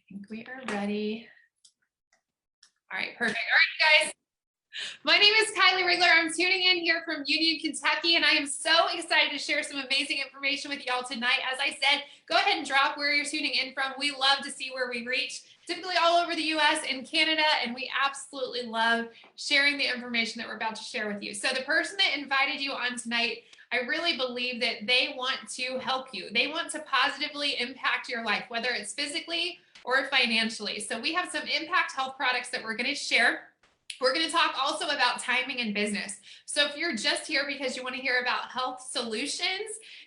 think we are ready. All right, perfect. All right, guys. My name is Kylie Rigler. I'm tuning in here from Union, Kentucky, and I am so excited to share some amazing information with y'all tonight. As I said, go ahead and drop where you're tuning in from. We love to see where we reach, typically all over the US and Canada, and we absolutely love sharing the information that we're about to share with you. So the person that invited you on tonight, I really believe that they want to help you. They want to positively impact your life, whether it's physically or financially. So we have some impact health products that we're going to share. We're going to talk also about timing in business. So if you're just here because you want to hear about health solutions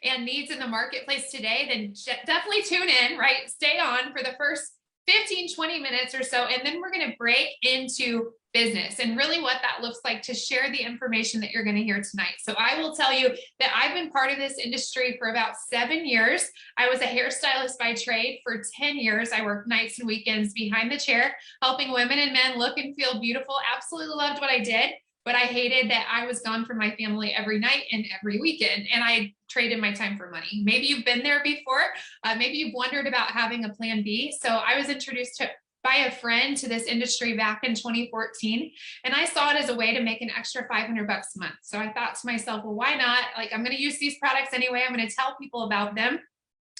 and needs in the marketplace today, then definitely tune in, right? Stay on for the first 15, 20 minutes or so, and then we're going to break into business and really what that looks like to share the information that you're going to hear tonight. So I will tell you that I've been part of this industry for about 7 years. I was a hairstylist by trade for 10 years. I worked nights and weekends behind the chair, helping women and men look and feel beautiful. Absolutely loved what I did, but I hated that I was gone from my family every night and every weekend, and I traded my time for money. Maybe you've been there before. Maybe you've wondered about having a plan B. So I was introduced by a friend to this industry back in 2014. And I saw it as a way to make an extra $500 a month. So I thought to myself, well, why not? Like, I'm going to use these products anyway. I'm going to tell people about them.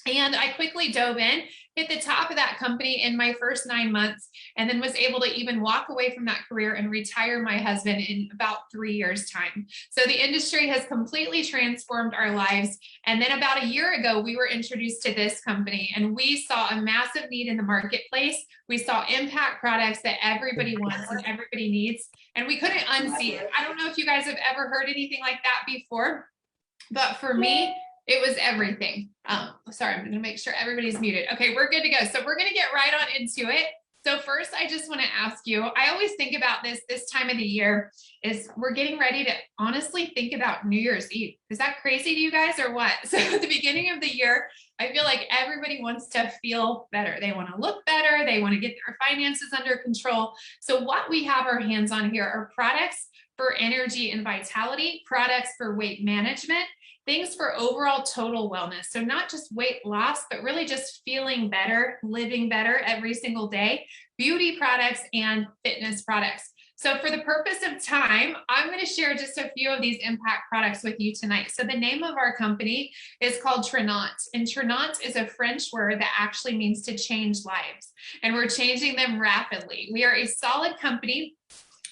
And I quickly dove in, hit the top of that company in my first 9 months, and then was able to even walk away from that career and retire my husband in about 3 years' time. So the industry has completely transformed our lives. And then about a year ago, we were introduced to this company, and we saw a massive need in the marketplace. We saw impact products that everybody wants and everybody needs, and we couldn't unsee it. I don't know if you guys have ever heard anything like that before, but for me, it was everything. Sorry, I'm going to make sure everybody's muted. Okay, we're good to go. So we're going to get right on into it. So first, I just want to ask you, I always think about this time of the year is we're getting ready to honestly think about New Year's Eve. Is that crazy to you guys or what? So at the beginning of the year, I feel like everybody wants to feel better. They want to look better. They want to get their finances under control. So what we have our hands on here are products for energy and vitality, products for weight management, things for overall total wellness. So not just weight loss, but really just feeling better, living better every single day, beauty products and fitness products. So for the purpose of time, I'm going to share just a few of these impact products with you tonight. So the name of our company is called Tranont, and Tranont is a French word that actually means to change lives, and we're changing them rapidly. We are a solid company.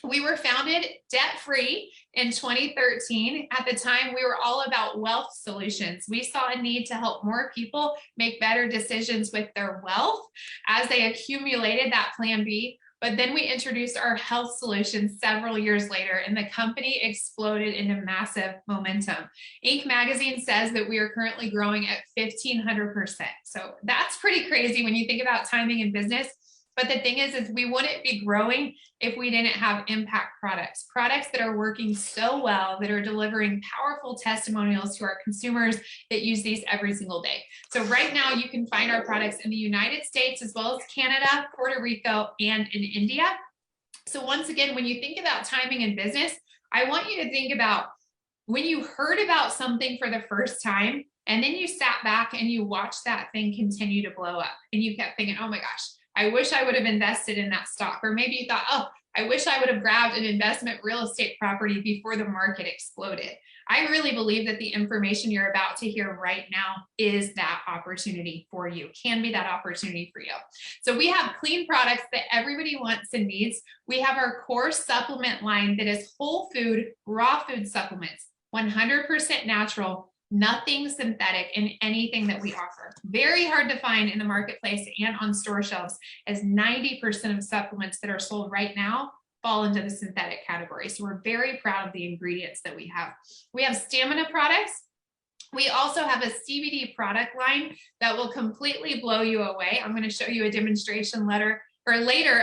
We were founded debt-free in 2013. At the time, we were all about wealth solutions. We saw a need to help more people make better decisions with their wealth as they accumulated that plan B. But then we introduced our health solutions several years later, and the company exploded into massive momentum. Inc. magazine says that we are currently growing at 1,500%. So that's pretty crazy when you think about timing in business. But the thing is we wouldn't be growing if we didn't have impact products, products that are working so well, that are delivering powerful testimonials to our consumers that use these every single day. So right now you can find our products in the United States, as well as Canada, Puerto Rico, and in India. So once again, when you think about timing in business, I want you to think about when you heard about something for the first time, and then you sat back and you watched that thing continue to blow up, and you kept thinking, oh my gosh, I wish I would have invested in that stock. Or maybe you thought, oh, I wish I would have grabbed an investment real estate property before the market exploded. I really believe that the information you're about to hear right now is that opportunity for you, can be that opportunity for you. So we have clean products that everybody wants and needs. We have our core supplement line that is whole food, raw food supplements, 100% natural, nothing synthetic in anything that we offer. Very hard to find in the marketplace and on store shelves, as 90% of supplements that are sold right now fall into the synthetic category. So we're very proud of the ingredients that we have. We have stamina products. We also have a CBD product line that will completely blow you away. I'm going to show you a demonstration later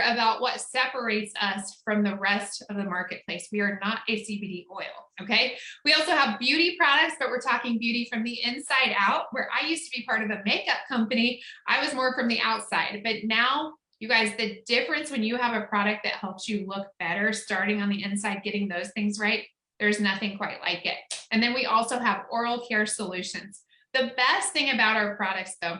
about what separates us from the rest of the marketplace. We are not a CBD oil, okay? We also have beauty products, but we're talking beauty from the inside out. Where I used to be part of a makeup company, I was more from the outside. But now, you guys, the difference when you have a product that helps you look better, starting on the inside, getting those things right, there's nothing quite like it. And then we also have oral care solutions. The best thing about our products, though,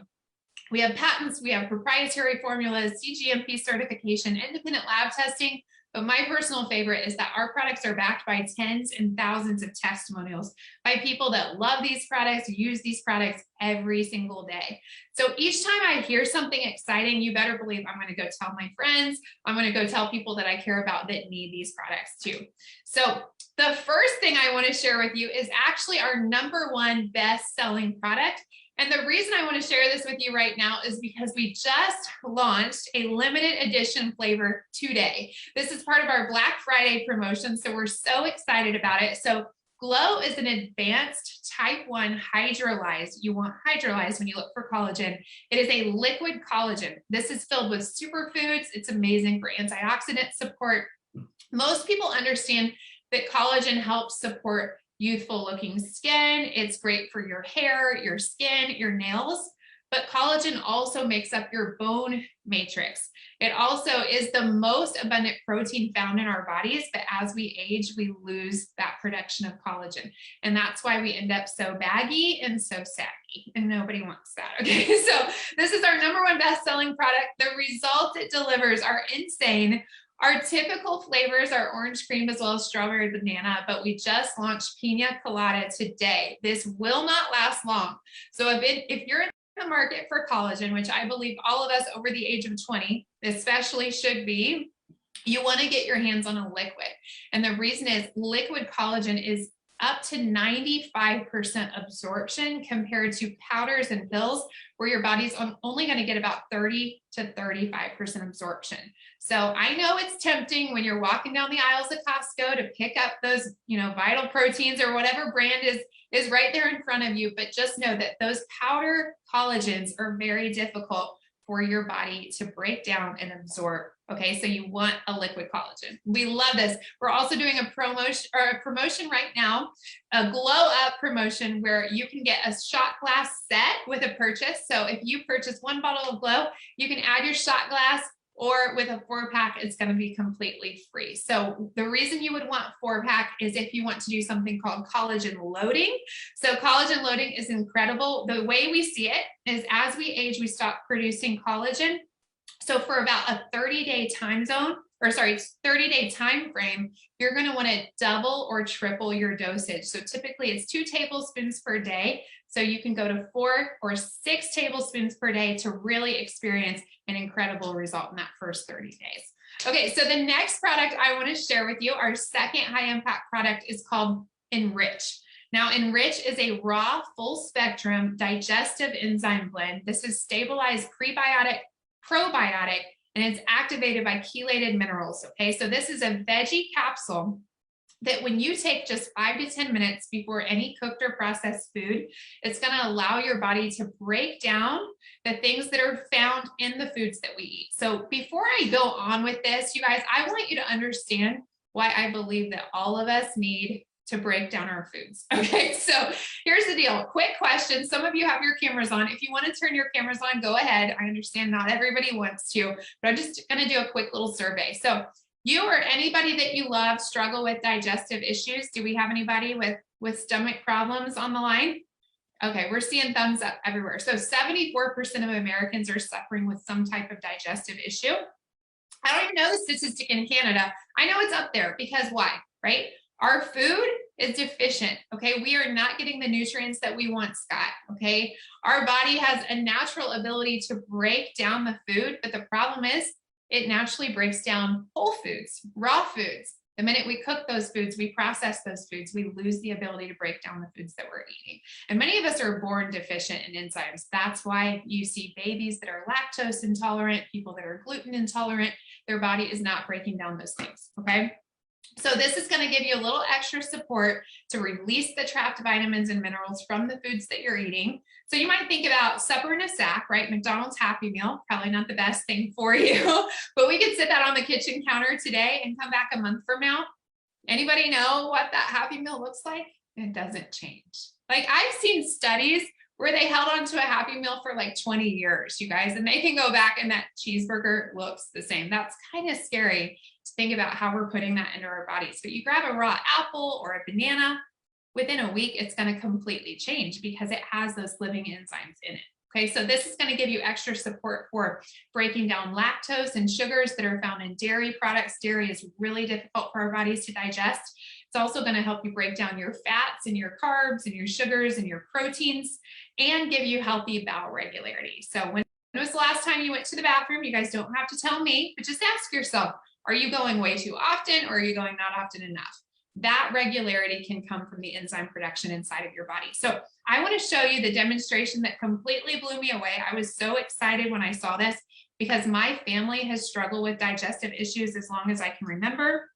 We have patents, we have proprietary formulas, CGMP certification, independent lab testing. But my personal favorite is that our products are backed by tens and thousands of testimonials by people that love these products, use these products every single day. So each time I hear something exciting, you better believe I'm going to go tell my friends. I'm going to go tell people that I care about that need these products too. So the first thing I want to share with you is actually our #1 best-selling product. And the reason I want to share this with you right now is because we just launched a limited edition flavor today. This is part of our Black Friday promotion, so we're so excited about it. So Glow is an advanced type 1 hydrolyzed. You want hydrolyzed when you look for collagen. It is a liquid collagen. This is filled with superfoods. It's amazing for antioxidant support. Most people understand that collagen helps support youthful looking skin. It's great for your hair, your skin, your nails, but collagen also makes up your bone matrix. It also is the most abundant protein found in our bodies, but as we age, we lose that production of collagen. And that's why we end up so baggy and so saggy, and nobody wants that, okay? So this is our #1 best-selling product. The results it delivers are insane. Our typical flavors are orange cream as well as strawberry banana, but we just launched pina colada today. This will not last long. So if you're in the market for collagen, which I believe all of us over the age of 20 especially should be, you want to get your hands on a liquid. And the reason is liquid collagen is up to 95% absorption compared to powders and pills where your body's only going to get about 30 to 35% absorption. So I know it's tempting when you're walking down the aisles of Costco to pick up those, Vital Proteins or whatever brand is right there in front of you, but just know that those powder collagens are very difficult for your body to break down and absorb. Okay, so you want a liquid collagen. We love this. We're also doing a promotion right now, a glow up promotion where you can get a shot glass set with a purchase. So if you purchase 1 bottle of Glow, you can add your shot glass, or with a 4-pack, it's going to be completely free. So the reason you would want 4-pack is if you want to do something called collagen loading. So collagen loading is incredible. The way we see it is as we age, we stop producing collagen. So for about a 30-day time frame, you're going to want to double or triple your dosage. So typically it's 2 tablespoons per day. So you can go to 4 or 6 tablespoons per day to really experience an incredible result in that first 30 days. Okay, so the next product I want to share with you, our second high impact product, is called Enrich. Now, Enrich is a raw, full spectrum digestive enzyme blend. This is stabilized prebiotic, probiotic, and it's activated by chelated minerals. Okay, so this is a veggie capsule that when you take just 5 to 10 minutes before any cooked or processed food, it's going to allow your body to break down the things that are found in the foods that we eat. So before I go on with this, you guys, I want you to understand why I believe that all of us need to break down our foods. Okay, so here's the deal. Quick question. Some of you have your cameras on. If you want to turn your cameras on, go ahead. I understand not everybody wants to, but I'm just going to do a quick little survey. So you or anybody that you love struggle with digestive issues? Do we have anybody with stomach problems on the line? Okay, we're seeing thumbs up everywhere. So 74% of Americans are suffering with some type of digestive issue. I don't even know the statistic in Canada. I know it's up there because why, right? Our food is deficient, okay? We are not getting the nutrients that we once got, okay? Our body has a natural ability to break down the food, but the problem is it naturally breaks down whole foods, raw foods. The minute we cook those foods, we process those foods, we lose the ability to break down the foods that we're eating. And many of us are born deficient in enzymes. That's why you see babies that are lactose intolerant, people that are gluten intolerant, their body is not breaking down those things, okay? So this is going to give you a little extra support to release the trapped vitamins and minerals from the foods that you're eating. So you might think about supper in a sack, right? McDonald's Happy Meal, probably not the best thing for you, but we could sit that on the kitchen counter today and come back a month from now. Anybody know what that Happy Meal looks like? It doesn't change. Like I've seen studies where they held on to a Happy Meal for like 20 years, you guys, and they can go back and that cheeseburger looks the same. That's kind of scary to think about how we're putting that into our bodies. But you grab a raw apple or a banana, within a week, it's going to completely change because it has those living enzymes in it. Okay, so this is going to give you extra support for breaking down lactose and sugars that are found in dairy products. Dairy is really difficult for our bodies to digest. It's also going to help you break down your fats and your carbs and your sugars and your proteins and give you healthy bowel regularity. So when was the last time you went to the bathroom? You guys don't have to tell me, but just ask yourself, are you going way too often or are you going not often enough? That regularity can come from the enzyme production inside of your body. So I want to show you the demonstration that completely blew me away. I was so excited when I saw this because my family has struggled with digestive issues as long as I can remember.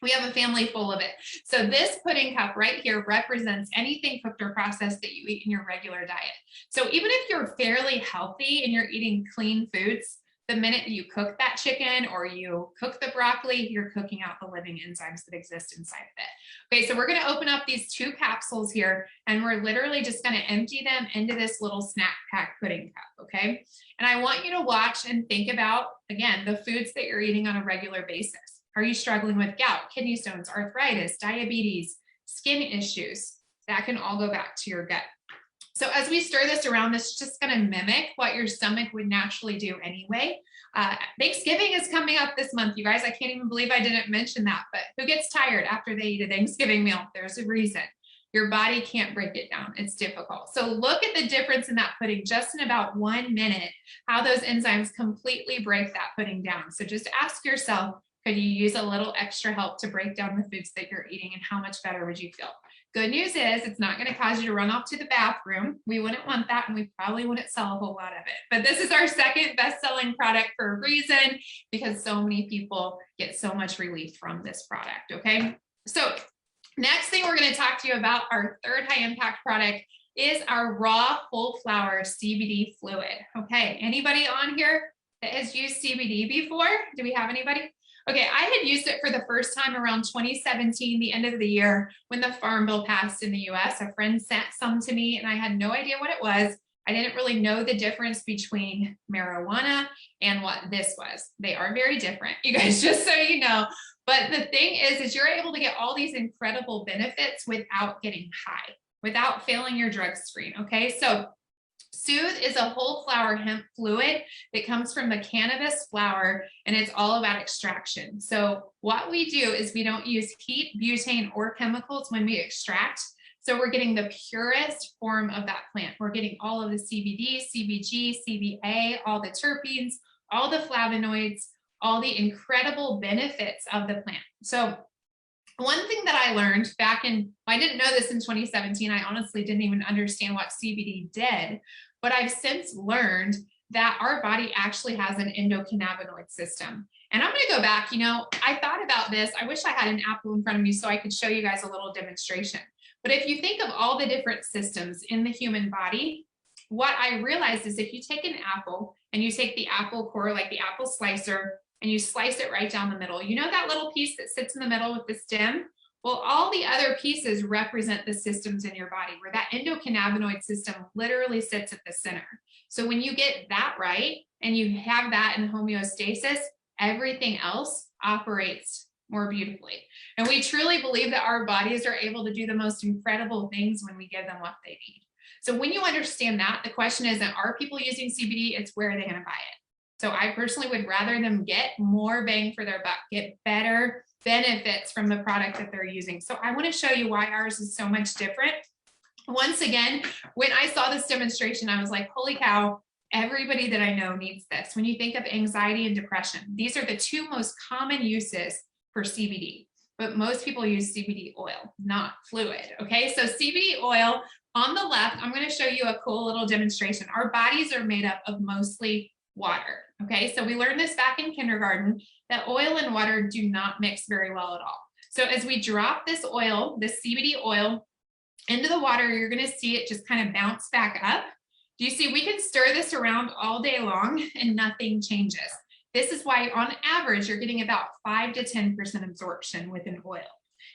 We have a family full of it. So this pudding cup right here represents anything cooked or processed that you eat in your regular diet. So even if you're fairly healthy and you're eating clean foods, the minute you cook that chicken or you cook the broccoli, you're cooking out the living enzymes that exist inside of it. Okay, so we're going to open up these 2 capsules here, and we're literally just going to empty them into this little snack pack pudding cup, okay? And I want you to watch and think about, again, the foods that you're eating on a regular basis. Are you struggling with gout, kidney stones, arthritis, diabetes, skin issues? That can all go back to your gut. So as we stir this around, this is just going to mimic what your stomach would naturally do anyway. Thanksgiving is coming up this month, you guys. I can't even believe I didn't mention that, but who gets tired after they eat a Thanksgiving meal? There's a reason. Your body can't break it down. It's difficult. So look at the difference in that pudding just in about 1 minute, how those enzymes completely break that pudding down. So just ask yourself, could you use a little extra help to break down the foods that you're eating, and how much better would you feel? Good news is it's not going to cause you to run off to the bathroom. We wouldn't want that, and we probably wouldn't sell a whole lot of it. But this is our second best-selling product for a reason, because so many people get so much relief from this product, okay? So next thing we're going to talk to you about, our third high-impact product, is our raw whole flower CBD fluid, okay? Anybody on here that has used CBD before? Do we have anybody? Okay, I had used it for the first time around 2017, the end of the year, when the Farm Bill passed in the US. A friend sent some to me and I had no idea what it was. I didn't really know the difference between marijuana and what this was. They are very different, you guys, just so you know. But the thing is you're able to get all these incredible benefits without getting high, without failing your drug screen, okay? So Soothe is a whole flower hemp fluid that comes from the cannabis flower, and it's all about extraction. So what we do is we don't use heat, butane, or chemicals when we extract. So we're getting the purest form of that plant. We're getting all of the CBD, CBG, CBA, all the terpenes, all the flavonoids, all the incredible benefits of the plant. So one thing that I learned back in, I didn't know this in 2017. I honestly didn't even understand what CBD did, but I've since learned that our body actually has an endocannabinoid system. And I'm going to go back, you know, I thought about this. I wish I had an apple in front of me so I could show you guys a little demonstration. But if you think of all the different systems in the human body, what I realized is if you take an apple and you take the apple core, like the apple slicer, and you slice it right down the middle, you know that little piece that sits in the middle with the stem? Well, all the other pieces represent the systems in your body, where that endocannabinoid system literally sits at the center. So when you get that right and you have that in homeostasis, everything else operates more beautifully. And we truly believe that our bodies are able to do the most incredible things when we give them what they need. So when you understand that, the question isn't, are people using CBD? It's where are they going to buy it? So I personally would rather them get more bang for their buck, get better benefits from the product that they're using. So I want to show you why ours is so much different. Once again, when I saw this demonstration, I was like, holy cow, everybody that I know needs this. When you think of anxiety and depression, these are the 2 most common uses for CBD, but most people use CBD oil, not fluid. Okay, so CBD oil on the left, I'm going to show you a cool little demonstration. Our bodies are made up of mostly water. Okay, so we learned this back in kindergarten, that oil and water do not mix very well at all. So as we drop this oil, this CBD oil, into the water, you're going to see it just kind of bounce back up. Do you see, we can stir this around all day long and nothing changes. This is why on average, you're getting about 5 to 10% absorption with an oil.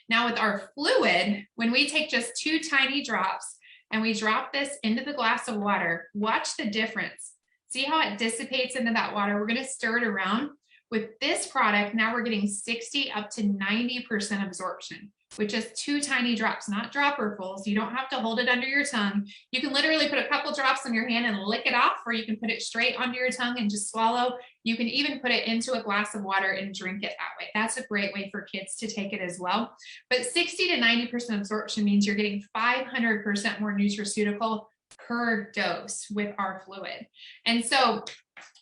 Now with our fluid, when we take just 2 tiny drops and we drop this into the glass of water, watch the difference. See how it dissipates into that water? We're going to stir it around. With this product, now we're getting 60 up to 90% absorption. with just 2 tiny drops, not dropperfuls. You don't have to hold it under your tongue. You can literally put a couple drops on your hand and lick it off, or you can put it straight onto your tongue and just swallow. You can even put it into a glass of water and drink it that way. That's a great way for kids to take it as well. But 60 to 90% absorption means you're getting 500% more nutraceutical per dose with our fluid. And so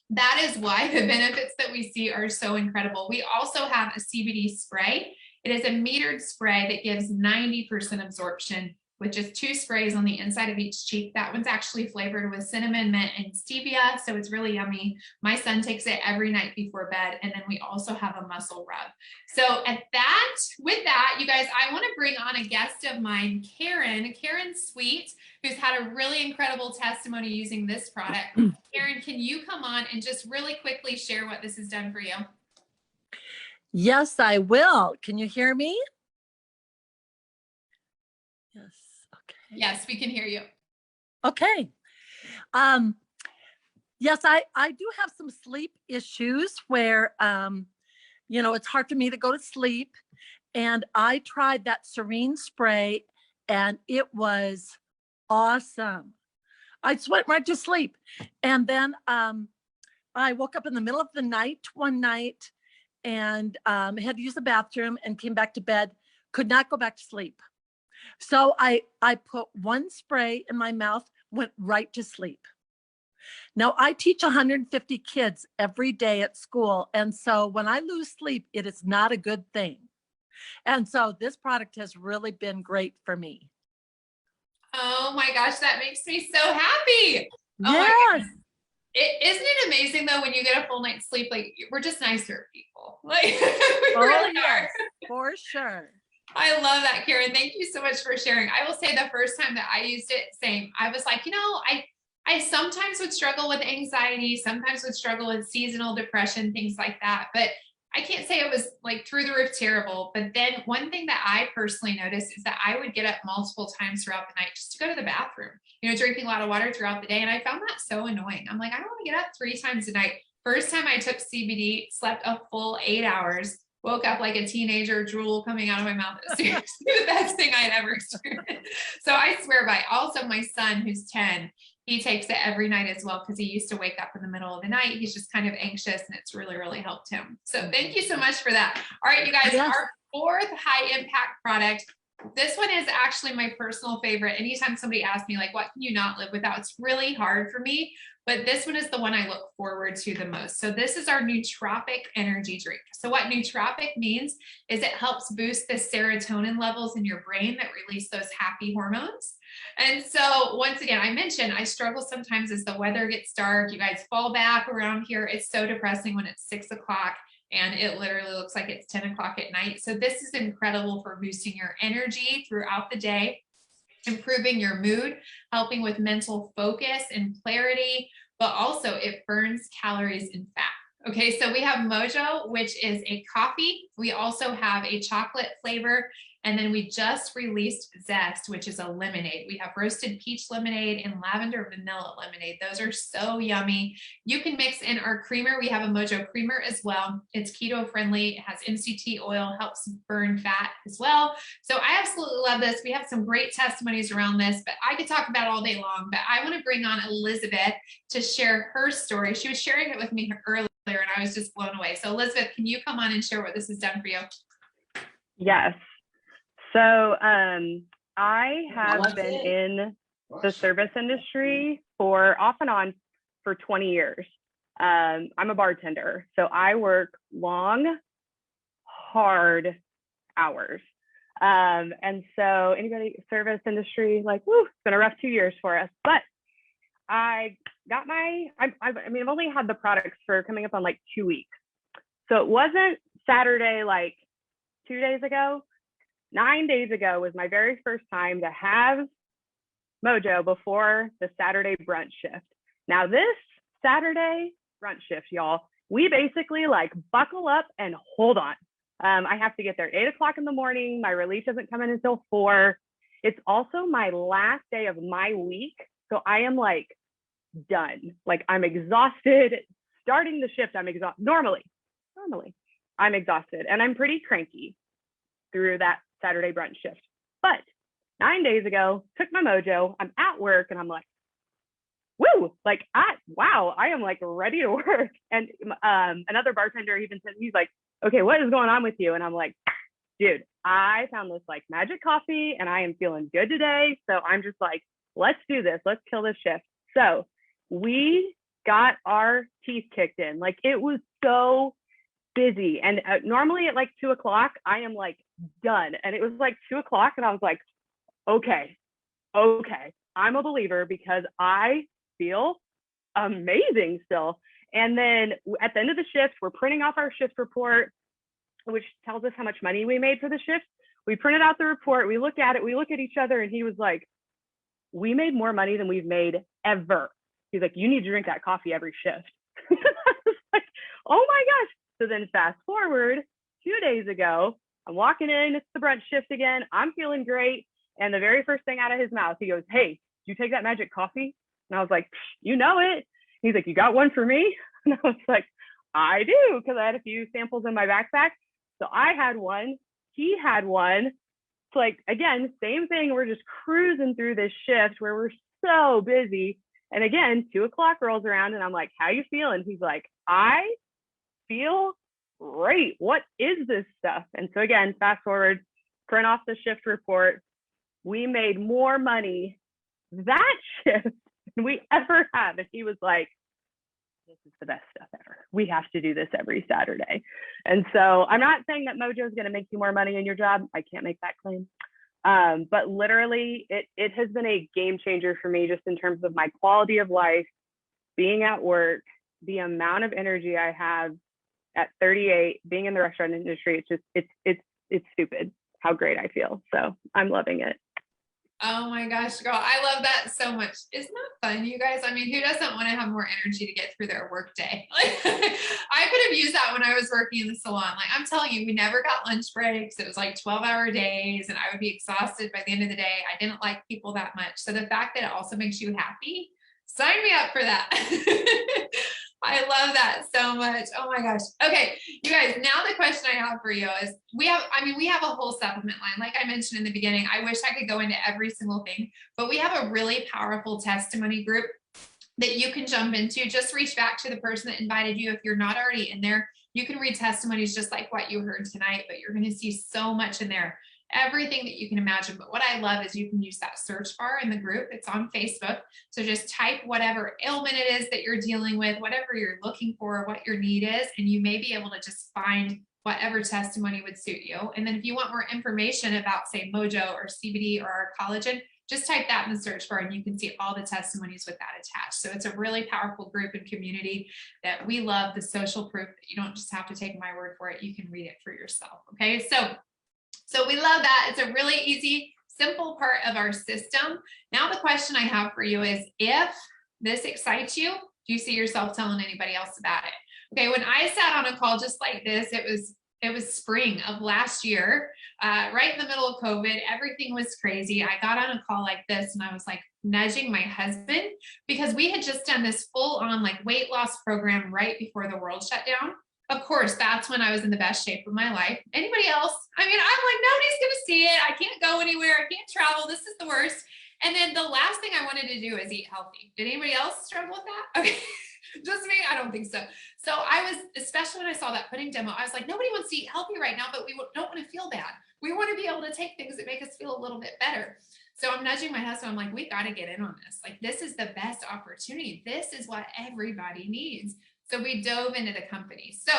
that is why the benefits that we see are so incredible. We also have a CBD spray. It is a metered spray that gives 90% absorption with just 2 sprays on the inside of each cheek. That one's actually flavored with cinnamon, mint, and stevia, so it's really yummy. My son takes it every night before bed, and then we also have a muscle rub. So with that, you guys, I want to bring on a guest of mine, Karen Sweet, who's had a really incredible testimony using this product. Karen, can you come on and just really quickly share what this has done for you? Yes, I will. Can you hear me? Yes. Okay. Yes, we can hear you. Okay. Yes, I do have some sleep issues where, it's hard for me to go to sleep. And I tried that Serene spray and it was awesome. I just went right to sleep. And then I woke up in the middle of the night one night and had to use the bathroom and came back to bed, could not go back to sleep. So I put 1 spray in my mouth, went right to sleep. Now I teach 150 kids every day at school. And so when I lose sleep, it is not a good thing. And so this product has really been great for me. Oh my gosh, that makes me so happy. Oh yes. Isn't it amazing though, when you get a full night's sleep, like we're just nicer people. Like we really are. For sure. I love that, Karen. Thank you so much for sharing. I will say the first time that I used it, same. I was like, I sometimes would struggle with anxiety, sometimes would struggle with seasonal depression, things like that. But I can't say it was like through the roof terrible. But then one thing that I personally noticed is that I would get up multiple times throughout the night just to go to the bathroom, drinking a lot of water throughout the day. And I found that so annoying. I'm like, I don't want to get up 3 times a night. First time I took CBD, slept a full 8 hours, woke up like a teenager, drool coming out of my mouth. It was seriously the best thing I had ever experienced. So I swear by. Also, my son, who's 10, he takes it every night as well because he used to wake up in the middle of the night. He's just kind of anxious and it's really, really helped him. So thank you so much for that. All right, you guys, Our 4th high impact product. This one is actually my personal favorite. Anytime somebody asks me, like, what can you not live without? It's really hard for me, but this one is the one I look forward to the most. So this is our Nootropic energy drink. So what Nootropic means is it helps boost the serotonin levels in your brain that release those happy hormones. And so once again, I mentioned I struggle sometimes as the weather gets dark. You guys fall back around here. It's so depressing when it's 6 o'clock. And it literally looks like it's 10 o'clock at night. So this is incredible for boosting your energy throughout the day, improving your mood, helping with mental focus and clarity, but also it burns calories and fat. Okay, so we have Mojo, which is a coffee. We also have a chocolate flavor. And then we just released Zest, which is a lemonade. We have roasted peach lemonade and lavender vanilla lemonade. Those are so yummy. You can mix in our creamer. We have a Mojo creamer as well. It's keto friendly. It has MCT oil, helps burn fat as well. So I absolutely love this. We have some great testimonies around this, but I could talk about it all day long. But I want to bring on Elizabeth to share her story. She was sharing it with me earlier and I was just blown away. So Elizabeth, can you come on and share what this has done for you? Yes. So I have been in the service industry off and on for 20 years. I'm a bartender, so I work long, hard hours. And so anybody service industry, like, woo, it's been a rough 2 years for us. But I got I've only had the products for coming up on like 2 weeks. So it wasn't Saturday, like 2 days ago. 9 days ago was my very first time to have Mojo before the Saturday brunch shift. Now this Saturday brunch shift, y'all, we basically like buckle up and hold on. I have to get there 8 o'clock in the morning. My release doesn't come in until 4. It's also my last day of my week. So I am like done. Like I'm exhausted. Starting the shift, I'm exhausted. Normally, I'm exhausted and I'm pretty cranky through that Saturday brunch shift. But 9 days ago, took my mojo. I'm at work and I'm like, woo, like, wow, I am like ready to work. And another bartender even said, he's like, okay, what is going on with you? And I'm like, dude, I found this like magic coffee and I am feeling good today. So I'm just like, let's do this. Let's kill this shift. So we got our teeth kicked in. Like, it was so busy. And normally at like 2 o'clock, I am like done. And it was like 2 o'clock and I was like, okay, I'm a believer because I feel amazing still. And then at the end of the shift, we're printing off our shift report, which tells us how much money we made for the shift. We printed out the report, we look at it, we look at each other, and he was like, we made more money than we've made ever. He's like, you need to drink that coffee every shift. I was like, oh my gosh. So then fast forward 2 days ago, I'm walking in, it's the brunch shift again. I'm feeling great. And the very first thing out of his mouth, he goes, hey, do you take that magic coffee? And I was like, you know it. He's like, you got one for me? And I was like, I do, because I had a few samples in my backpack. So I had one, he had one. It's like, again, same thing. We're just cruising through this shift where we're so busy. And again, 2 o'clock rolls around and I'm like, how you feeling? He's like, I feel great. What is this stuff? And so again, fast forward, print off the shift report. We made more money that shift than we ever have. And he was like, this is the best stuff ever. We have to do this every Saturday. And so I'm not saying that mojo is going to make you more money in your job. I can't make that claim. But literally it has been a game changer for me just in terms of my quality of life, being at work, the amount of energy I have at 38, being in the restaurant industry. It's just, it's stupid how great I feel. So I'm loving it. Oh my gosh, girl, I love that so much. Isn't that fun, you guys? I mean, who doesn't want to have more energy to get through their work day? Like, I could have used that when I was working in the salon. Like, I'm telling you, we never got lunch breaks. It was like 12-hour days and I would be exhausted by the end of the day. I didn't like people that much. So the fact that it also makes you happy, sign me up for that. I love that so much. Oh my gosh. Okay, you guys, now the question I have for you is we have a whole supplement line. Like I mentioned in the beginning, I wish I could go into every single thing, but we have a really powerful testimony group that you can jump into. Just reach back to the person that invited you. If you're not already in there, you can read testimonies just like what you heard tonight, but you're going to see so much in there. Everything that you can imagine. But what I love is you can use that search bar in the group. It's on Facebook. So just type whatever ailment it is that you're dealing with, whatever you're looking for, what your need is, and you may be able to just find whatever testimony would suit you. And then if you want more information about, say, Mojo or CBD or our collagen, just type that in the search bar and you can see all the testimonies with that attached. So it's a really powerful group and community that we love, the social proof that you don't just have to take my word for it. You can read it for yourself. Okay. So we love that. It's a really easy, simple part of our system. Now the question I have for you is, if this excites you, do you see yourself telling anybody else about it? Okay, when I sat on a call just like this, it was spring of last year, right in the middle of COVID. Everything was crazy. I got on a call like this and I was like nudging my husband because we had just done this full on like weight loss program right before the world shut down. Of course, that's when I was in the best shape of my life. Anybody else? I mean, I'm like, nobody's going to see it. I can't go anywhere. I can't travel. This is the worst. And then the last thing I wanted to do is eat healthy. Did anybody else struggle with that? Okay. Just me? I don't think so. So I was, especially when I saw that pudding demo, I was like, nobody wants to eat healthy right now, but we don't want to feel bad. We want to be able to take things that make us feel a little bit better. So I'm nudging my husband. I'm like, we got to get in on this. Like, this is the best opportunity. This is what everybody needs. So we dove into the company. So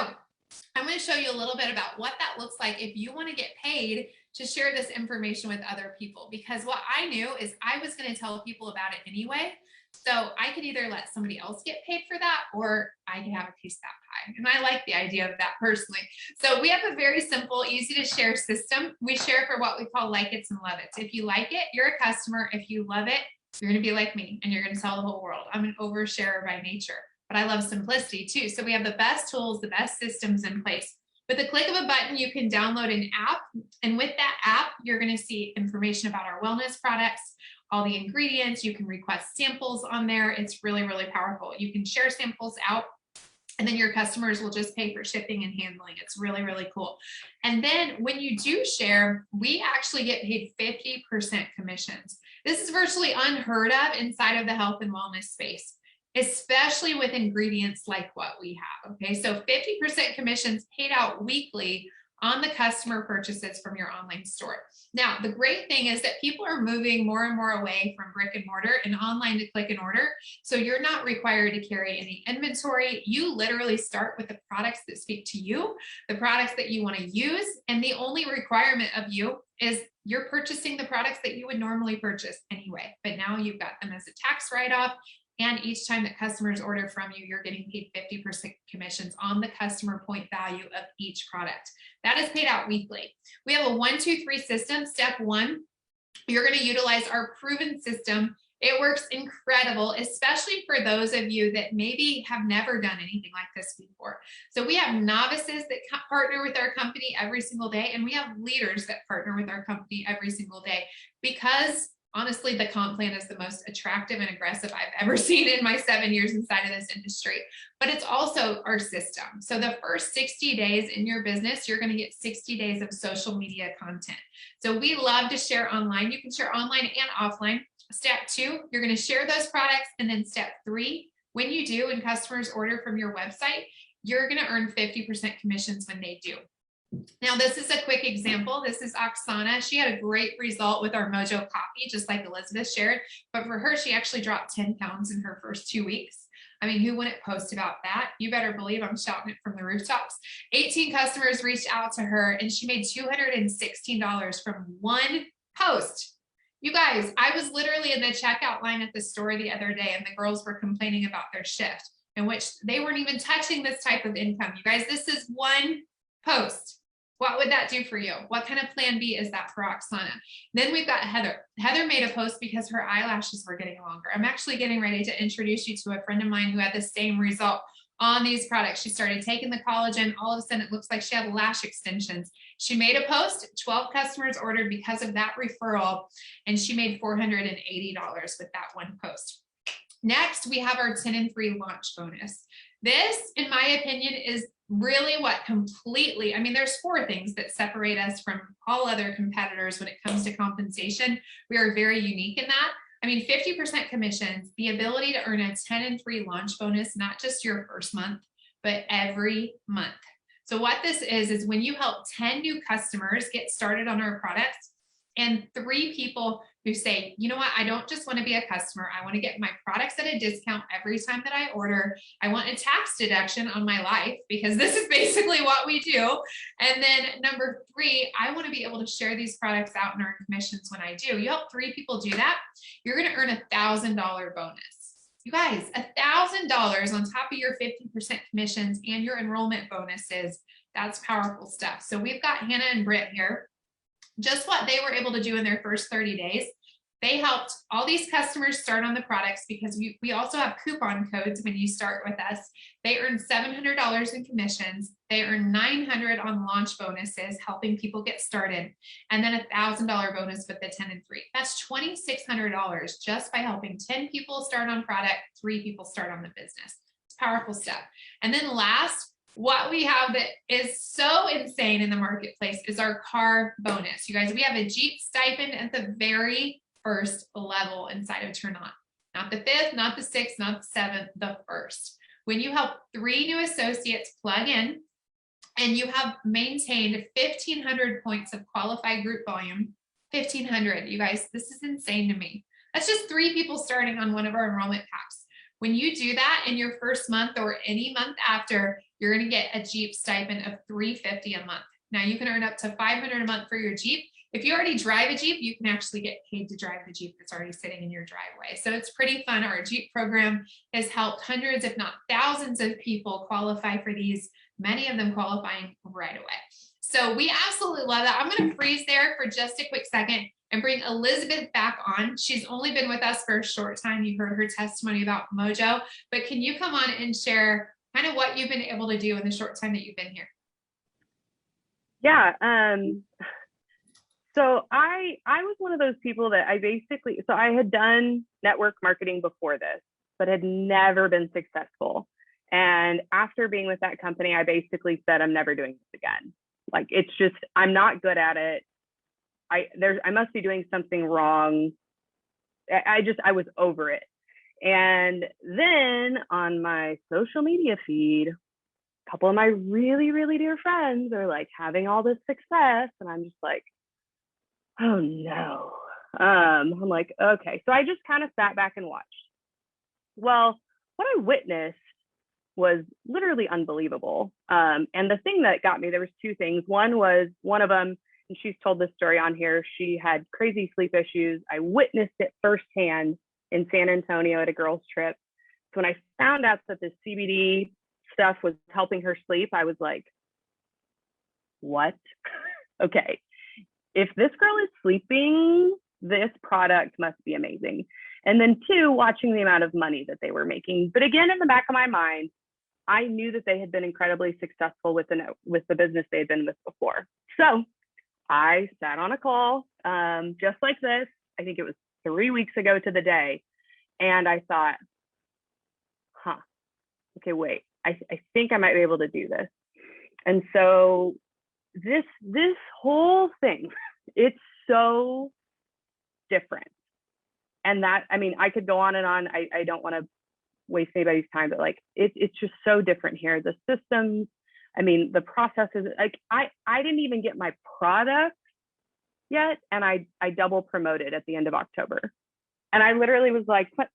I'm going to show you a little bit about what that looks like if you want to get paid to share this information with other people, because what I knew is I was going to tell people about it anyway. So I could either let somebody else get paid for that, or I could have a piece of that pie. And I like the idea of that personally. So we have a very simple, easy to share system. We share for what we call like it's and love it. If you like it, you're a customer. If you love it, you're going to be like me and you're going to tell the whole world. I'm an oversharer by nature, but I love simplicity too. So we have the best tools, the best systems in place. With the click of a button, you can download an app. And with that app, you're going to see information about our wellness products, all the ingredients. You can request samples on there. It's really, really powerful. You can share samples out And then your customers will just pay for shipping and handling. It's really, really cool. And then when you do share, we actually get paid 50% commissions. This is virtually unheard of inside of the health and wellness space, especially with ingredients like what we have. Okay, so 50% commissions paid out weekly on the customer purchases from your online store. Now, the great thing is that people are moving more and more away from brick and mortar and online to click and order. So you're not required to carry any inventory. You literally start with the products that speak to you, the products that you want to use. And the only requirement of you is you're purchasing the products that you would normally purchase anyway. But now you've got them as a tax write-off. And each time that customers order from you, you're getting paid 50% commissions on the customer point value of each product. That is paid out weekly. We have a 1, 2, 3 system. Step 1, you're going to utilize our proven system. It works incredible, especially for those of you that maybe have never done anything like this before. So we have novices that partner with our company every single day, and we have leaders that partner with our company every single day, because honestly, the comp plan is the most attractive and aggressive I've ever seen in my 7 years inside of this industry, but it's also our system. So the first 60 days in your business, you're going to get 60 days of social media content. So we love to share online. You can share online and offline. Step 2, you're going to share those products. And then step 3, when you do and customers order from your website, you're going to earn 50% commissions when they do. Now, this is a quick example. This is Oksana. She had a great result with our Mojo coffee, just like Elizabeth shared. But for her, she actually dropped 10 pounds in her first 2 weeks. I mean, who wouldn't post about that? You better believe I'm shouting it from the rooftops. 18 customers reached out to her, and she made $216 from one post. You guys, I was literally in the checkout line at the store the other day, and the girls were complaining about their shift, in which they weren't even touching this type of income. You guys, this is one post. What would that do for you? What kind of plan B is that for Oksana? Then we've got Heather. Heather made a post because her eyelashes were getting longer. I'm actually getting ready to introduce you to a friend of mine who had the same result on these products. She started taking the collagen. All of a sudden, it looks like she had lash extensions. She made a post. 12 customers ordered because of that referral, and she made $480 with that one post. Next, we have our 10 and 3 launch bonus. This, in my opinion, is really what completely, I mean, there's 4 things that separate us from all other competitors when it comes to compensation. We are very unique in that. I mean, 50% commissions, the ability to earn a 10 and 3 launch bonus, not just your first month, but every month. So what this is when you help 10 new customers get started on our products, and 3 people who say, you know what, I don't just want to be a customer. I want to get my products at a discount every time that I order. I want a tax deduction on my life, because this is basically what we do. And then number 3, I want to be able to share these products out and earn commissions when I do. You help 3 people do that, you're going to earn $1,000 bonus. You guys, $1,000 on top of your 50% commissions and your enrollment bonuses. That's powerful stuff. So we've got Hannah and Britt here. Just what they were able to do in their first 30 days. They helped all these customers start on the products, because we also have coupon codes when you start with us. They earn $700 in commissions. They earn $900 on launch bonuses, helping people get started, and then $1,000 bonus with the 10 and 3. That's $2,600 just by helping 10 people start on product, 3 people start on the business. It's powerful stuff. And then last, what we have that is so insane in the marketplace is our car bonus. You guys, we have a Jeep stipend at the very first level inside of Tranont. Not the 5th, not the 6th, not the 7th, the 1st. When you help 3 new associates plug in, and you have maintained 1,500 points of qualified group volume, 1,500, you guys, this is insane to me. That's just 3 people starting on one of our enrollment packs. When you do that in your first month or any month after, you're going to get a Jeep stipend of $350 a month. Now you can earn up to $500 a month for your Jeep. If you already drive a Jeep, you can actually get paid to drive the Jeep that's already sitting in your driveway. So it's pretty fun. Our Jeep program has helped hundreds, if not thousands of people qualify for these, many of them qualifying right away. So we absolutely love that. I'm going to freeze there for just a quick second and bring Elizabeth back on. She's only been with us for a short time. You heard her testimony about Mojo, but can you come on and share kind of what you've been able to do in the short time that you've been here? Yeah. So I was one of those people that I had done network marketing before this, but had never been successful. And after being with that company, I basically said, I'm never doing this again. Like, it's just, I'm not good at it. I must be doing something wrong. I was over it. And then on my social media feed, a couple of my really, really dear friends are like having all this success. And I'm just like, oh no. I'm like, okay. So I just kind of sat back and watched. Well, what I witnessed was literally unbelievable. And the thing that got me, there was two things. One of them, and she's told this story on here, she had crazy sleep issues. I witnessed it firsthand in San Antonio at a girls' trip. So when I found out that this CBD stuff was helping her sleep, I was like, what? Okay. If this girl is sleeping, this product must be amazing. And then two, watching the amount of money that they were making. But again, in the back of my mind, I knew that they had been incredibly successful with the business they had been with before. So I sat on a call just like this. I think it was 3 weeks ago to the day. And I thought, okay, wait, I think I might be able to do this. And so this whole thing, it's so different. And that, I mean, I could go on and on. I don't want to waste anybody's time, but like, it's just so different here. The systems, I mean, the processes, like I didn't even get my product yet. And I double promoted at the end of October. And I literally was like, what?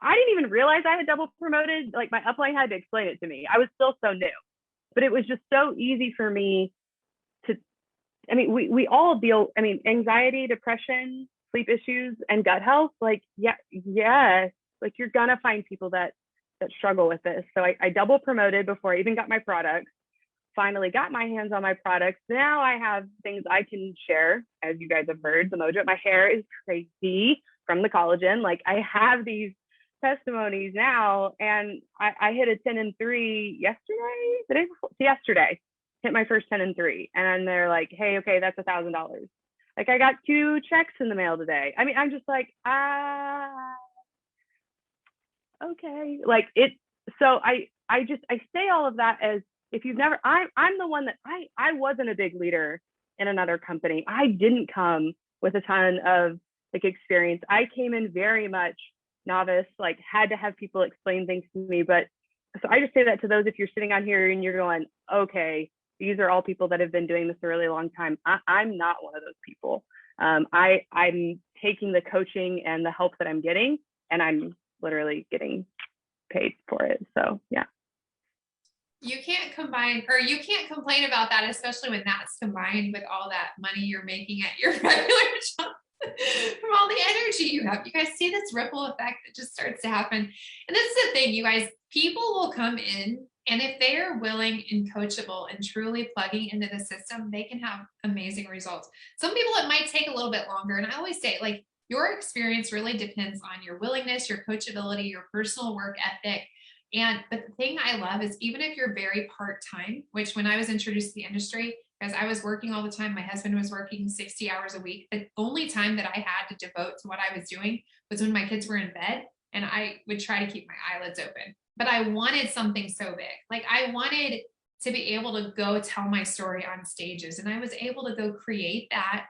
I didn't even realize I had double promoted. Like, my upline had to explain it to me. I was still so new, but it was just so easy for me to, I mean, we all deal, I mean, anxiety, depression, sleep issues, and gut health. Like, yes, like you're gonna find people that struggle with this. So I double promoted before I even got my products. Finally got my hands on my products. Now I have things I can share. As you guys have heard, the mojo, my hair is crazy from the collagen. Like, I have these testimonies now, and I hit a 10 and 3 yesterday, hit my first 10 and 3. And they're like, hey, okay, that's $1,000. Like, I got 2 checks in the mail today. I mean, I'm just like, okay. Like, it, so I say all of that as, if you've never, I'm the one that I wasn't a big leader in another company. I didn't come with a ton of like experience. I came in very much novice, like had to have people explain things to me. But so I just say that to those, if you're sitting on here and you're going, okay, these are all people that have been doing this a really long time. I'm not one of those people. I'm taking the coaching and the help that I'm getting, and I'm literally getting paid for it. So yeah. You can't complain about that, especially when that's combined with all that money you're making at your regular job from all the energy you have. You guys see this ripple effect that just starts to happen. And this is the thing, you guys, people will come in, and if they are willing and coachable and truly plugging into the system, they can have amazing results. Some people, it might take a little bit longer. And I always say, like, your experience really depends on your willingness, your coachability, your personal work ethic. But the thing I love is, even if you're very part-time, which when I was introduced to the industry, because I was working all the time, my husband was working 60 hours a week. The only time that I had to devote to what I was doing was when my kids were in bed, and I would try to keep my eyelids open. But I wanted something so big. Like, I wanted to be able to go tell my story on stages, and I was able to go create that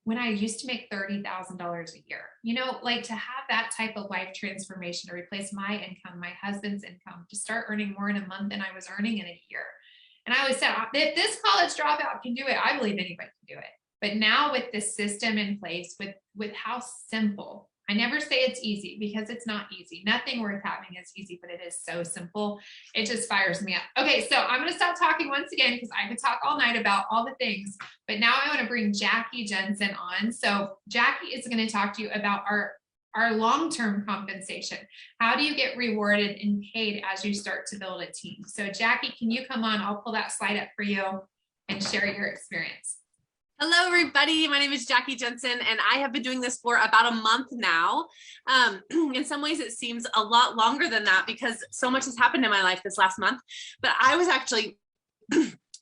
when I used to make $30,000 a year. You know, like, to have that type of life transformation, to replace my income, my husband's income, to start earning more in a month than I was earning in a year. And I always said, if this college dropout can do it, I believe anybody can do it. But now with this system in place, with how simple, I never say it's easy, because it's not easy. Nothing worth having is easy, but it is so simple. It just fires me up. Okay, so I'm going to stop talking once again, because I could talk all night about all the things. But now I want to bring Jackie Jensen on. So Jackie is going to talk to you about our long-term compensation. How do you get rewarded and paid as you start to build a team? So Jackie, can you come on? I'll pull that slide up for you and share your experience. Hello, everybody. My name is Jackie Jensen, and I have been doing this for about a month now. In some ways, it seems a lot longer than that, because so much has happened in my life this last month. But I was actually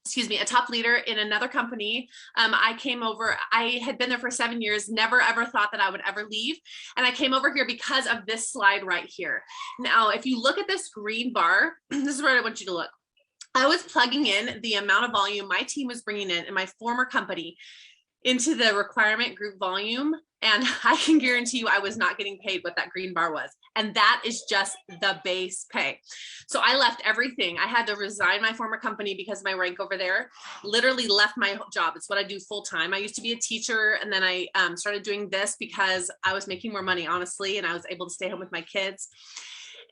excuse me, a top leader in another company. I came over, I had been there for 7 years, never ever thought that I would ever leave. And I came over here because of this slide right here. Now, if you look at this green bar, this is where I want you to look. I was plugging in the amount of volume my team was bringing in my former company into the requirement group volume. And I can guarantee you I was not getting paid what that green bar was. And that is just the base pay. So I left everything. I had to resign my former company because of my rank over there, literally left my job. It's what I do full time. I used to be a teacher, and then I started doing this because I was making more money, honestly, and I was able to stay home with my kids.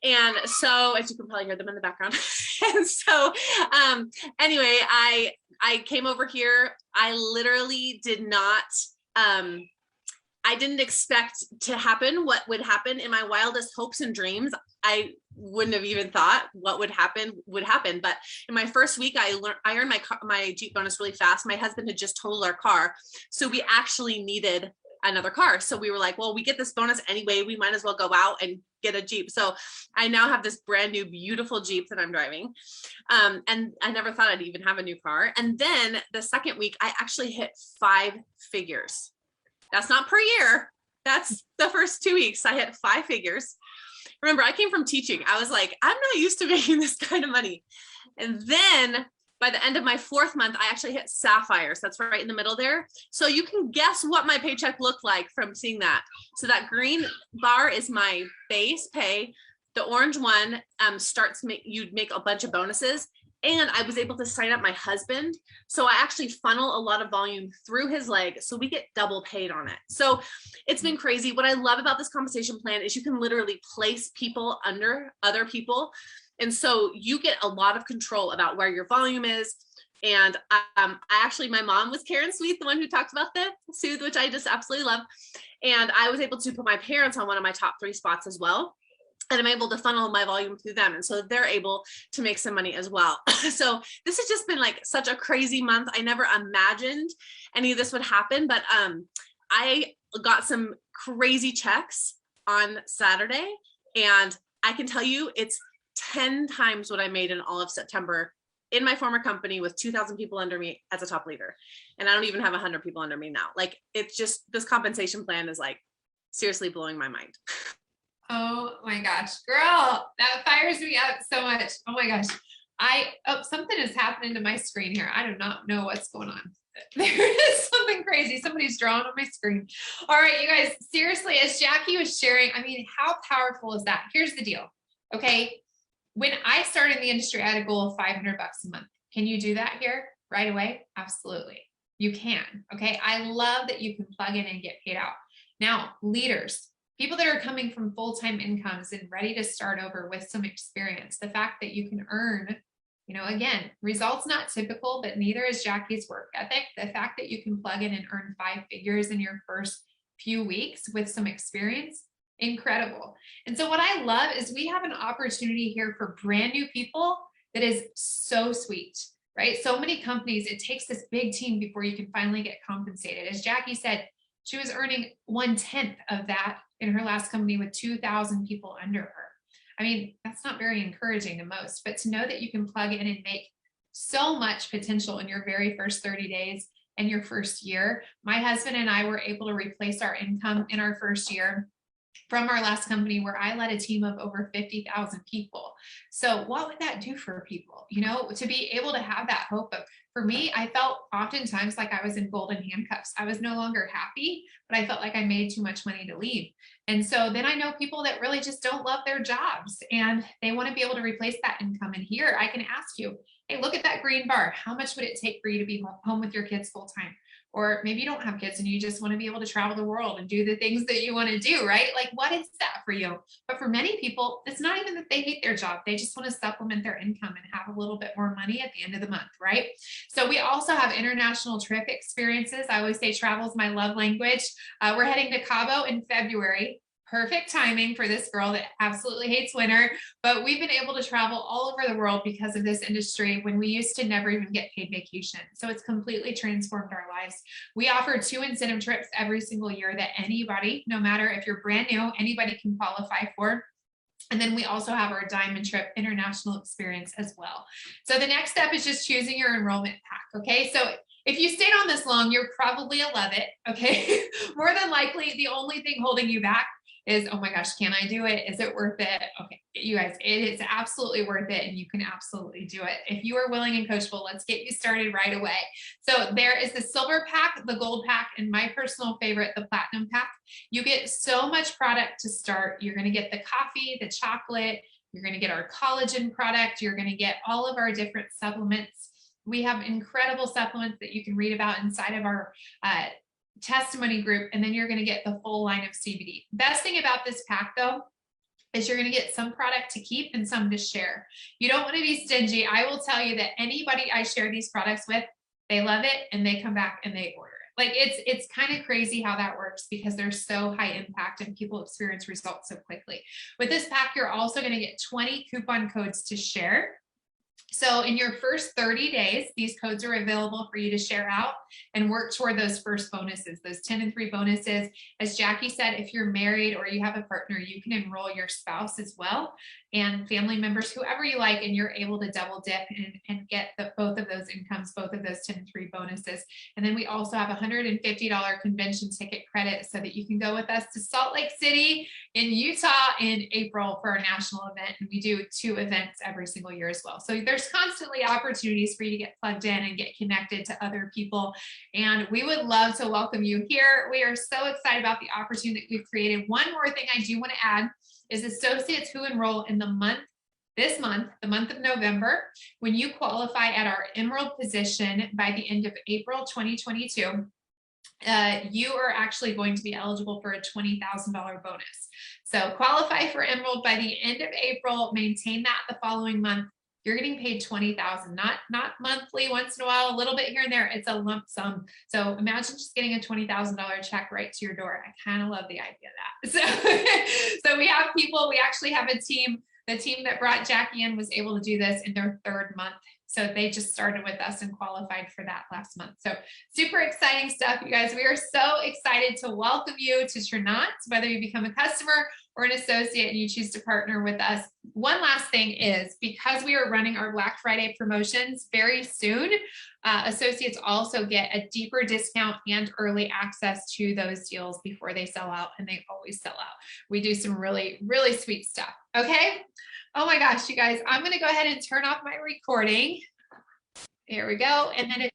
And so, as you can probably hear them in the background. And so anyway, I came over here. I literally did not, I didn't expect to happen what would happen in my wildest hopes and dreams. I wouldn't have even thought what would happen. But in my first week, I earned my Jeep bonus really fast. My husband had just totaled our car, so we actually needed another car. So we were like, well, we get this bonus anyway, we might as well go out and get a Jeep. So I now have this brand new, beautiful Jeep that I'm driving. And I never thought I'd even have a new car. And then the second week, I actually hit 5 figures. That's not per year. That's the first 2 weeks. I hit 5 figures. Remember, I came from teaching. I was like, I'm not used to making this kind of money. And then by the end of my 4th month, I actually hit sapphires. That's right in the middle there. So you can guess what my paycheck looked like from seeing that. So that green bar is my base pay. The orange one you'd make a bunch of bonuses. And I was able to sign up my husband. So I actually funnel a lot of volume through his leg. So we get double paid on it. So it's been crazy. What I love about this compensation plan is you can literally place people under other people. And so you get a lot of control about where your volume is. And my mom was Karen Sweet, the one who talked about the Soothe, which I just absolutely love. And I was able to put my parents on one of my top 3 spots as well. And I'm able to funnel my volume through them. And so they're able to make some money as well. So this has just been like such a crazy month. I never imagined any of this would happen, but I got some crazy checks on Saturday. And I can tell you it's 10 times what I made in all of September in my former company with 2,000 people under me as a top leader. And I don't even have 100 people under me now. Like, it's just, this compensation plan is like seriously blowing my mind. Oh my gosh, girl, that fires me up so much. Oh my gosh. Something is happening to my screen here. I do not know what's going on. There is something crazy. Somebody's drawing on my screen. All right, you guys, seriously, as Jackie was sharing, I mean, how powerful is that? Here's the deal. Okay. When I started in the industry, I had a goal of $500 a month. Can you do that here right away? Absolutely. You can. Okay. I love that you can plug in and get paid out. Now, leaders, people that are coming from full-time incomes and ready to start over with some experience, the fact that you can earn, again, results not typical, but neither is Jackie's work ethic. The fact that you can plug in and earn 5 figures in your first few weeks with some experience, incredible. And so what I love is we have an opportunity here for brand new people that is so sweet, right? So many companies, it takes this big team before you can finally get compensated. As Jackie said, she was earning 1/10 of that in her last company with 2,000 people under her. I mean, that's not very encouraging to most, but to know that you can plug in and make so much potential in your very first 30 days and your first year. My husband and I were able to replace our income in our first year from our last company where I led a team of over 50,000 people. So what would that do for people? To be able to have that hope of, for me, I felt oftentimes like I was in golden handcuffs. I was no longer happy, but I felt like I made too much money to leave. And so then I know people that really just don't love their jobs and they want to be able to replace that income. And here I can ask you, hey, look at that green bar. How much would it take for you to be home with your kids full time? Or maybe you don't have kids and you just want to be able to travel the world and do the things that you want to do, right? Like, what is that for you? But for many people, it's not even that they hate their job. They just want to supplement their income and have a little bit more money at the end of the month, right? So we also have international trip experiences. I always say travel is my love language. We're heading to Cabo in February. Perfect timing for this girl that absolutely hates winter, but we've been able to travel all over the world because of this industry when we used to never even get paid vacation. So it's completely transformed our lives. We offer 2 incentive trips every single year that anybody, no matter if you're brand new, anybody can qualify for. And then we also have our Diamond Trip International Experience as well. So the next step is just choosing your enrollment pack. Okay. So if you stayed on this long, you're probably a love it. Okay. More than likely, the only thing holding you back is, oh my gosh, can I do it? Is it worth it? Okay, you guys, it is absolutely worth it, and you can absolutely do it. If you are willing and coachable, let's get you started right away. So there is the silver pack, the gold pack, and my personal favorite, the platinum pack. You get so much product to start. You're going to get the coffee, the chocolate, you're going to get our collagen product, you're going to get all of our different supplements. We have incredible supplements that you can read about inside of our testimony group, and then you're going to get the full line of CBD. Best thing about this pack though is you're going to get some product to keep and some to share. You don't want to be stingy. I will tell you that anybody I share these products with, they love it and they come back and they order it. Like it's kind of crazy how that works because they're so high impact and people experience results so quickly. With this pack, you're also going to get 20 coupon codes to share. So in your first 30 days, these codes are available for you to share out and work toward those first bonuses, those 10 and 3 bonuses. As Jackie said, if you're married or you have a partner, you can enroll your spouse as well and family members, whoever you like, and you're able to double dip and get both of those incomes, both of those 10 and 3 bonuses. And then we also have $150 convention ticket credit so that you can go with us to Salt Lake City in Utah in April for our national event. And we do 2 events every single year as well. So there's constantly opportunities for you to get plugged in and get connected to other people. And we would love to welcome you here. We are so excited about the opportunity that we've created. One more thing I do want to add is associates who enroll in the month, this month, the month of November, when you qualify at our Emerald position by the end of April 2022, you are actually going to be eligible for a $20,000 bonus. So qualify for Emerald by the end of April, maintain that the following month. You're getting paid $20,000, not monthly, once in a while, a little bit here and there. It's a lump sum. So imagine just getting a $20,000 check right to your door. I kind of love the idea of that. So we have people, we actually have a team. The team that brought Jackie in was able to do this in their 3rd month. So they just started with us and qualified for that last month. So super exciting stuff, you guys. We are so excited to welcome you to Tranont, whether you become a customer or an associate and you choose to partner with us. One last thing is, because we are running our Black Friday promotions very soon, associates also get a deeper discount and early access to those deals before they sell out, and they always sell out. We do some really, really sweet stuff. Okay. Oh my gosh, you guys, I'm going to go ahead and turn off my recording. Here we go. And then if